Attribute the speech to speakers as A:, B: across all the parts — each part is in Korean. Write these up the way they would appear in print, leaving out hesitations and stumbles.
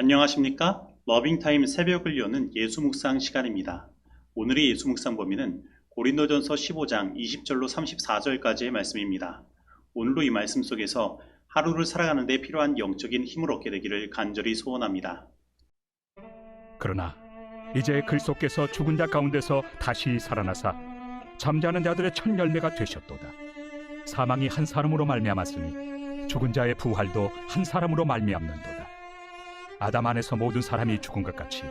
A: 안녕하십니까? 러빙타임 새벽을 여는 예수 묵상 시간입니다. 오늘의 예수 묵상 범위는 고린도전서 15장 20절로 34절까지의 말씀입니다. 오늘도 이 말씀 속에서 하루를 살아가는 데 필요한 영적인 힘을 얻게 되기를 간절히 소원합니다.
B: 그러나 이제 그리스도께서 죽은 자 가운데서 다시 살아나사 잠자는 자들의 첫 열매가 되셨도다. 사망이 한 사람으로 말미암았으니 죽은 자의 부활도 한 사람으로 말미암는도다. 아담 안에서 모든 사람이 죽은 것 같이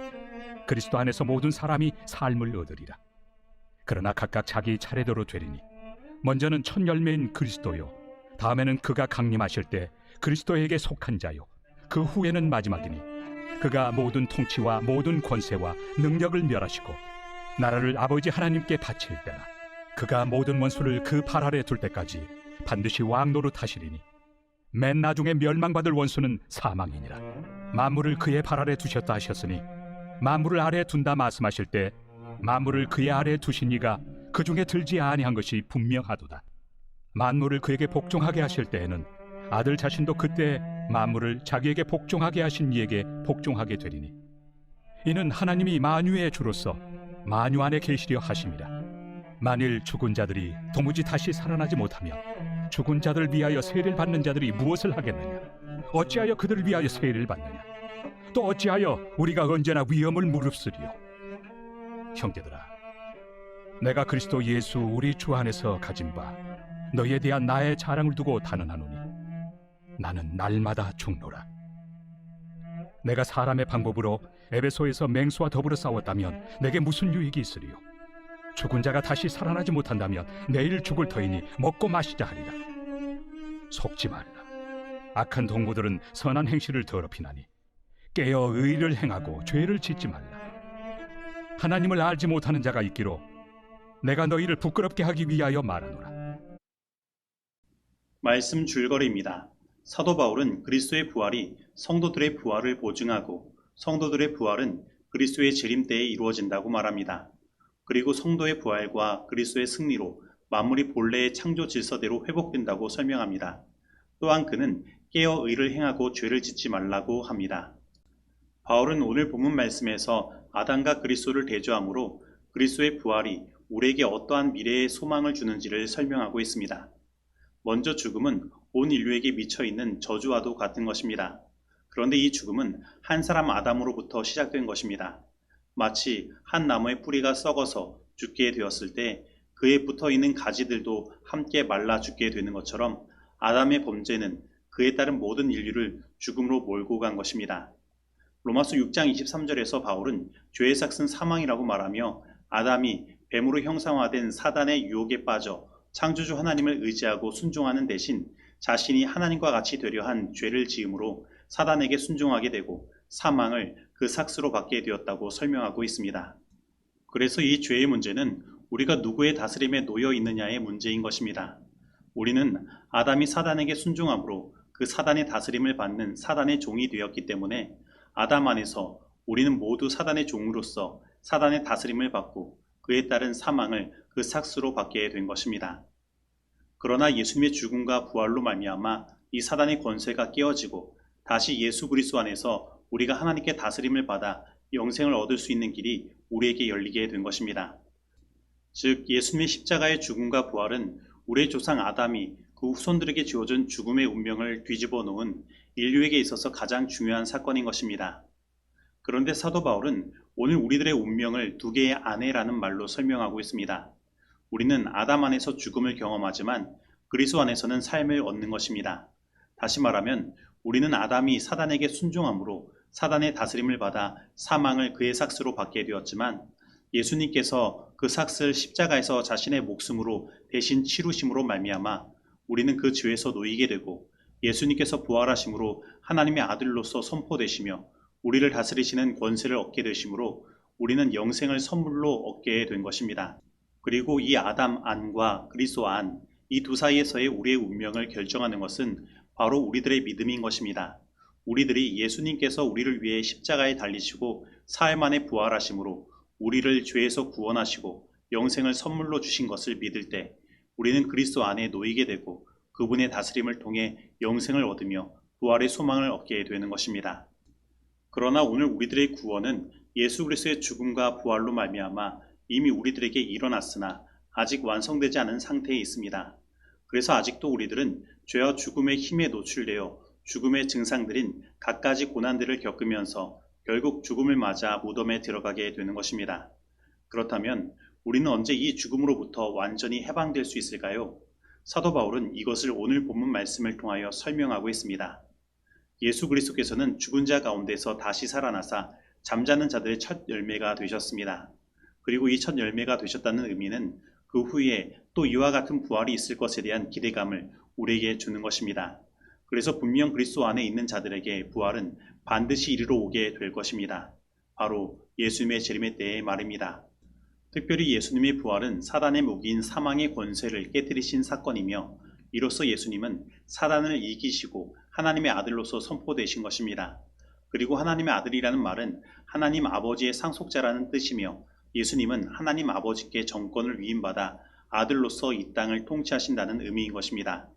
B: 그리스도 안에서 모든 사람이 삶을 얻으리라. 그러나 각각 자기 차례대로 되리니 먼저는 첫 열매인 그리스도요, 다음에는 그가 강림하실 때 그리스도에게 속한 자요, 그 후에는 마지막이니 그가 모든 통치와 모든 권세와 능력을 멸하시고 나라를 아버지 하나님께 바칠 때나 그가 모든 원수를 그 발 아래 둘 때까지 반드시 왕노릇하시리니 맨 나중에 멸망받을 원수는 사망이니라. 만물을 그의 발 아래 두셨다 하셨으니 만물을 아래에 둔다 말씀하실 때 만물을 그의 아래에 두신 이가 그 중에 들지 아니한 것이 분명하도다. 만물을 그에게 복종하게 하실 때에는 아들 자신도 그때 만물을 자기에게 복종하게 하신 이에게 복종하게 되리니 이는 하나님이 만유의 주로서 만유 안에 계시려 하심이라. 만일 죽은 자들이 도무지 다시 살아나지 못하면 죽은 자들을 위하여 세례를 받는 자들이 무엇을 하겠느냐? 어찌하여 그들을 위하여 세례를 받느냐? 또 어찌하여 우리가 언제나 위험을 무릅쓰리요? 형제들아, 내가 그리스도 예수 우리 주 안에서 가진 바 너희에 대한 나의 자랑을 두고 단언하노니 나는 날마다 죽노라. 내가 사람의 방법으로 에베소에서 맹수와 더불어 싸웠다면 내게 무슨 유익이 있으리요? 죽은 자가 다시 살아나지 못한다면 내일 죽을 터이니 먹고 마시자 하리라. 속지 말라. 악한 동무들은 선한 행실을 더럽히나니 깨어 의를 행하고 죄를 짓지 말라. 하나님을 알지 못하는 자가 있기로 내가 너희를 부끄럽게 하기 위하여 말하노라.
A: 말씀 줄거리입니다. 사도 바울은 그리스도의 부활이 성도들의 부활을 보증하고 성도들의 부활은 그리스도의 재림 때에 이루어진다고 말합니다. 그리고 성도의 부활과 그리스도의 승리로 만물이 본래의 창조 질서대로 회복된다고 설명합니다. 또한 그는 깨어 의를 행하고 죄를 짓지 말라고 합니다. 바울은 오늘 본문 말씀에서 아담과 그리스도를 대조함으로 그리스도의 부활이 우리에게 어떠한 미래의 소망을 주는지를 설명하고 있습니다. 먼저 죽음은 온 인류에게 미쳐있는 저주와도 같은 것입니다. 그런데 이 죽음은 한 사람 아담으로부터 시작된 것입니다. 마치 한 나무의 뿌리가 썩어서 죽게 되었을 때 그에 붙어있는 가지들도 함께 말라 죽게 되는 것처럼 아담의 범죄는 그에 따른 모든 인류를 죽음으로 몰고 간 것입니다. 로마서 6장 23절에서 바울은 죄의 삭은 사망이라고 말하며 아담이 뱀으로 형상화된 사단의 유혹에 빠져 창조주 하나님을 의지하고 순종하는 대신 자신이 하나님과 같이 되려 한 죄를 지음으로 사단에게 순종하게 되고 사망을 그 삭스로 받게 되었다고 설명하고 있습니다. 그래서 이 죄의 문제는 우리가 누구의 다스림에 놓여 있느냐의 문제인 것입니다. 우리는 아담이 사단에게 순종함으로 그 사단의 다스림을 받는 사단의 종이 되었기 때문에 아담 안에서 우리는 모두 사단의 종으로서 사단의 다스림을 받고 그에 따른 사망을 그 삭스로 받게 된 것입니다. 그러나 예수님의 죽음과 부활로 말미암아 이 사단의 권세가 깨어지고 다시 예수 그리스도 안에서 우리가 하나님께 다스림을 받아 영생을 얻을 수 있는 길이 우리에게 열리게 된 것입니다. 즉 예수님의 십자가의 죽음과 부활은 우리의 조상 아담이 그 후손들에게 주어진 죽음의 운명을 뒤집어 놓은 인류에게 있어서 가장 중요한 사건인 것입니다. 그런데 사도 바울은 오늘 우리들의 운명을 두 개의 아내라는 말로 설명하고 있습니다. 우리는 아담 안에서 죽음을 경험하지만 그리스도 안에서는 삶을 얻는 것입니다. 다시 말하면 우리는 아담이 사단에게 순종함으로 사단의 다스림을 받아 사망을 그의 삭스로 받게 되었지만 예수님께서 그 삭스를 십자가에서 자신의 목숨으로 대신 치루심으로 말미암아 우리는 그 죄에서 놓이게 되고 예수님께서 부활하심으로 하나님의 아들로서 선포되시며 우리를 다스리시는 권세를 얻게 되심으로 우리는 영생을 선물로 얻게 된 것입니다. 그리고 이 아담 안과 그리스도 안, 이 두 사이에서의 우리의 운명을 결정하는 것은 바로 우리들의 믿음인 것입니다. 우리들이 예수님께서 우리를 위해 십자가에 달리시고 사흘 만에 부활하심으로 우리를 죄에서 구원하시고 영생을 선물로 주신 것을 믿을 때 우리는 그리스도 안에 놓이게 되고 그분의 다스림을 통해 영생을 얻으며 부활의 소망을 얻게 되는 것입니다. 그러나 오늘 우리들의 구원은 예수 그리스도의 죽음과 부활로 말미암아 이미 우리들에게 일어났으나 아직 완성되지 않은 상태에 있습니다. 그래서 아직도 우리들은 죄와 죽음의 힘에 노출되어 죽음의 증상들인 갖가지 고난들을 겪으면서 결국 죽음을 맞아 무덤에 들어가게 되는 것입니다. 그렇다면 우리는 언제 이 죽음으로부터 완전히 해방될 수 있을까요? 사도 바울은 이것을 오늘 본문 말씀을 통하여 설명하고 있습니다. 예수 그리스도께서는 죽은 자 가운데서 다시 살아나사 잠자는 자들의 첫 열매가 되셨습니다. 그리고 이 첫 열매가 되셨다는 의미는 그 후에 또 이와 같은 부활이 있을 것에 대한 기대감을 우리에게 주는 것입니다. 그래서 분명 그리스도 안에 있는 자들에게 부활은 반드시 이르러 오게 될 것입니다. 바로 예수님의 재림의 때의 말입니다. 특별히 예수님의 부활은 사단의 무기인 사망의 권세를 깨뜨리신 사건이며 이로써 예수님은 사단을 이기시고 하나님의 아들로서 선포되신 것입니다. 그리고 하나님의 아들이라는 말은 하나님 아버지의 상속자라는 뜻이며 예수님은 하나님 아버지께 정권을 위임받아 아들로서 이 땅을 통치하신다는 의미인 것입니다.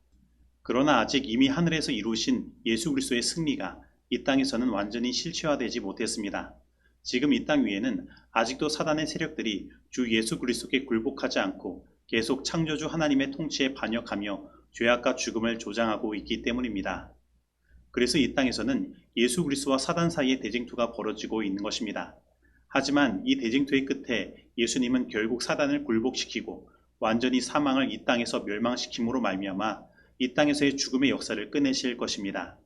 A: 그러나 아직 이미 하늘에서 이루신 예수 그리스도의 승리가 이 땅에서는 완전히 실체화되지 못했습니다. 지금 이 땅 위에는 아직도 사단의 세력들이 주 예수 그리스도께 굴복하지 않고 계속 창조주 하나님의 통치에 반역하며 죄악과 죽음을 조장하고 있기 때문입니다. 그래서 이 땅에서는 예수 그리스도와 사단 사이의 대쟁투가 벌어지고 있는 것입니다. 하지만 이 대쟁투의 끝에 예수님은 결국 사단을 굴복시키고 완전히 사망을 이 땅에서 멸망시킴으로 말미암아 이 땅에서의 죽음의 역사를 끝내실 것입니다.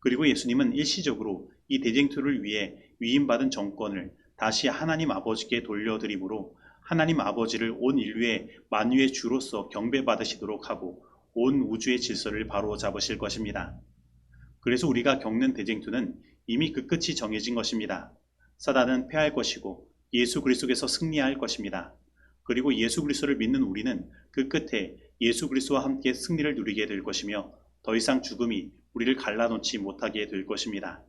A: 그리고 예수님은 일시적으로 이 대쟁투를 위해 위임받은 정권을 다시 하나님 아버지께 돌려드림으로 하나님 아버지를 온 인류의 만유의 주로서 경배받으시도록 하고 온 우주의 질서를 바로 잡으실 것입니다. 그래서 우리가 겪는 대쟁투는 이미 그 끝이 정해진 것입니다. 사단은 패할 것이고 예수 그리스도께서 승리할 것입니다. 그리고 예수 그리스도를 믿는 우리는 그 끝에 예수 그리스도와 함께 승리를 누리게 될 것이며 더 이상 죽음이 우리를 갈라놓지 못하게 될 것입니다.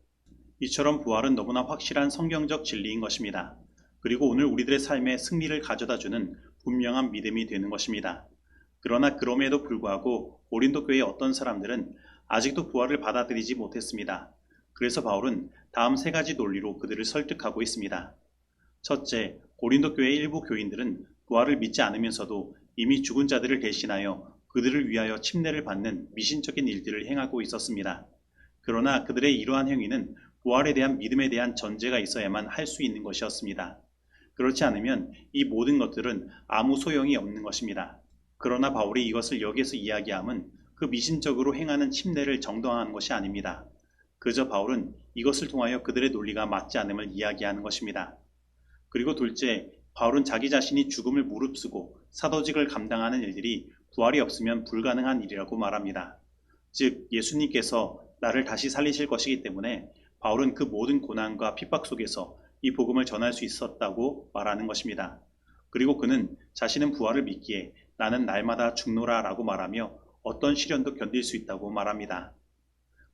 A: 이처럼 부활은 너무나 확실한 성경적 진리인 것입니다. 그리고 오늘 우리들의 삶에 승리를 가져다주는 분명한 믿음이 되는 것입니다. 그러나 그럼에도 불구하고 고린도 교회의 어떤 사람들은 아직도 부활을 받아들이지 못했습니다. 그래서 바울은 다음 세 가지 논리로 그들을 설득하고 있습니다. 첫째, 고린도 교회의 일부 교인들은 부활을 믿지 않으면서도 이미 죽은 자들을 대신하여 그들을 위하여 침례를 받는 미신적인 일들을 행하고 있었습니다. 그러나 그들의 이러한 행위는 부활에 대한 믿음에 대한 전제가 있어야만 할 수 있는 것이었습니다. 그렇지 않으면 이 모든 것들은 아무 소용이 없는 것입니다. 그러나 바울이 이것을 여기에서 이야기함은 그 미신적으로 행하는 침례를 정당화하는 것이 아닙니다. 그저 바울은 이것을 통하여 그들의 논리가 맞지 않음을 이야기하는 것입니다. 그리고 둘째, 바울은 자기 자신이 죽음을 무릅쓰고 사도직을 감당하는 일들이 부활이 없으면 불가능한 일이라고 말합니다. 즉 예수님께서 나를 다시 살리실 것이기 때문에 바울은 그 모든 고난과 핍박 속에서 이 복음을 전할 수 있었다고 말하는 것입니다. 그리고 그는 자신은 부활을 믿기에 나는 날마다 죽노라 라고 말하며 어떤 시련도 견딜 수 있다고 말합니다.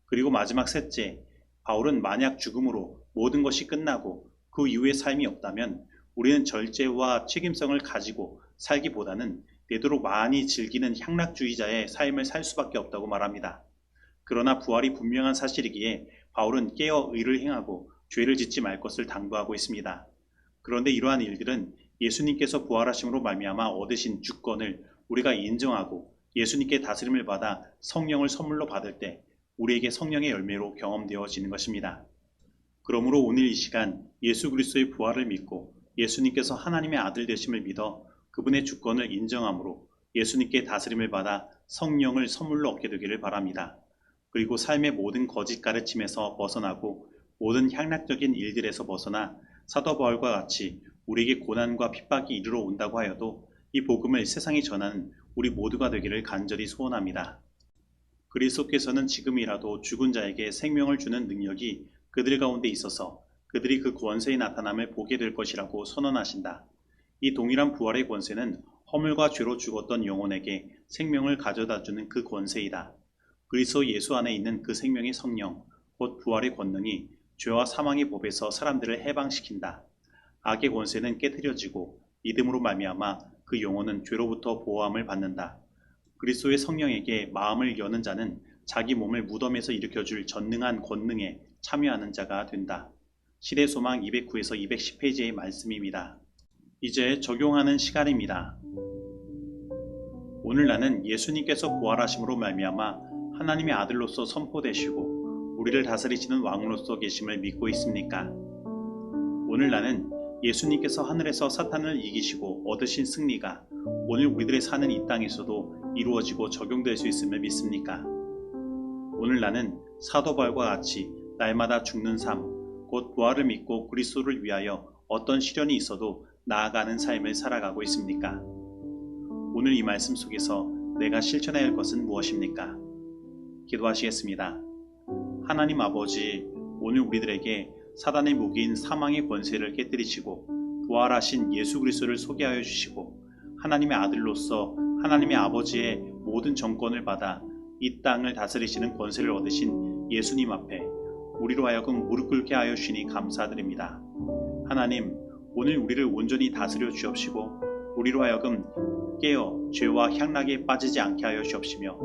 A: 그리고 마지막 셋째, 바울은 만약 죽음으로 모든 것이 끝나고 그 이후의 삶이 없다면 우리는 절제와 책임성을 가지고 살기보다는 되도록 많이 즐기는 향락주의자의 삶을 살 수밖에 없다고 말합니다. 그러나 부활이 분명한 사실이기에 바울은 깨어 의를 행하고 죄를 짓지 말 것을 당부하고 있습니다. 그런데 이러한 일들은 예수님께서 부활하심으로 말미암아 얻으신 주권을 우리가 인정하고 예수님께 다스림을 받아 성령을 선물로 받을 때 우리에게 성령의 열매로 경험되어지는 것입니다. 그러므로 오늘 이 시간 예수 그리스도의 부활을 믿고 예수님께서 하나님의 아들 되심을 믿어 그분의 주권을 인정함으로 예수님께 다스림을 받아 성령을 선물로 얻게 되기를 바랍니다. 그리고 삶의 모든 거짓 가르침에서 벗어나고 모든 향락적인 일들에서 벗어나 사도 바울과 같이 우리에게 고난과 핍박이 이르러 온다고 하여도 이 복음을 세상에 전하는 우리 모두가 되기를 간절히 소원합니다. 그리스도께서는 지금이라도 죽은 자에게 생명을 주는 능력이 그들 가운데 있어서 그들이 그 권세의 나타남을 보게 될 것이라고 선언하신다. 이 동일한 부활의 권세는 허물과 죄로 죽었던 영혼에게 생명을 가져다주는 그 권세이다. 그리스도 예수 안에 있는 그 생명의 성령, 곧 부활의 권능이 죄와 사망의 법에서 사람들을 해방시킨다. 악의 권세는 깨트려지고 믿음으로 말미암아 그 영혼은 죄로부터 보호함을 받는다. 그리스도의 성령에게 마음을 여는 자는 자기 몸을 무덤에서 일으켜줄 전능한 권능에 참여하는 자가 된다. 시대소망 209에서 210페이지의 말씀입니다. 이제 적용하는 시간입니다. 오늘 나는 예수님께서 부활하심으로 말미암아 하나님의 아들로서 선포되시고 우리를 다스리시는 왕으로서 계심을 믿고 있습니까? 오늘 나는 예수님께서 하늘에서 사탄을 이기시고 얻으신 승리가 오늘 우리들의 사는 이 땅에서도 이루어지고 적용될 수 있음을 믿습니까? 오늘 나는 사도 바울과 같이 날마다 죽는 삶, 곧 부활을 믿고 그리스도를 위하여 어떤 시련이 있어도 나아가는 삶을 살아가고 있습니까? 오늘 이 말씀 속에서 내가 실천해야 할 것은 무엇입니까? 기도하시겠습니다. 하나님 아버지, 오늘 우리들에게 사단의 무기인 사망의 권세를 깨뜨리시고 부활하신 예수 그리스도를 소개하여 주시고 하나님의 아들로서 하나님의 아버지의 모든 정권을 받아 이 땅을 다스리시는 권세를 얻으신 예수님 앞에 우리로 하여금 무릎 꿇게 하여 주시니 감사드립니다. 하나님, 오늘 우리를 온전히 다스려 주옵시고 우리로 하여금 깨어 죄와 향락에 빠지지 않게 하여 주옵시며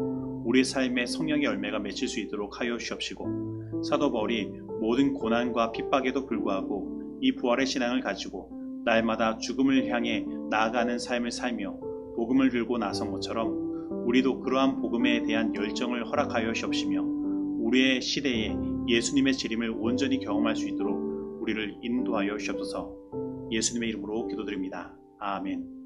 A: 우리의 삶에 성령의 열매가 맺힐 수 있도록 하여 주옵시고 사도 바울이 모든 고난과 핍박에도 불구하고 이 부활의 신앙을 가지고 날마다 죽음을 향해 나아가는 삶을 살며 복음을 들고 나선 것처럼 우리도 그러한 복음에 대한 열정을 허락하여 주옵시며 우리의 시대에 예수님의 재림을 온전히 경험할 수 있도록 우리를 인도하여 주옵소서. 예수님의 이름으로 기도드립니다. 아멘.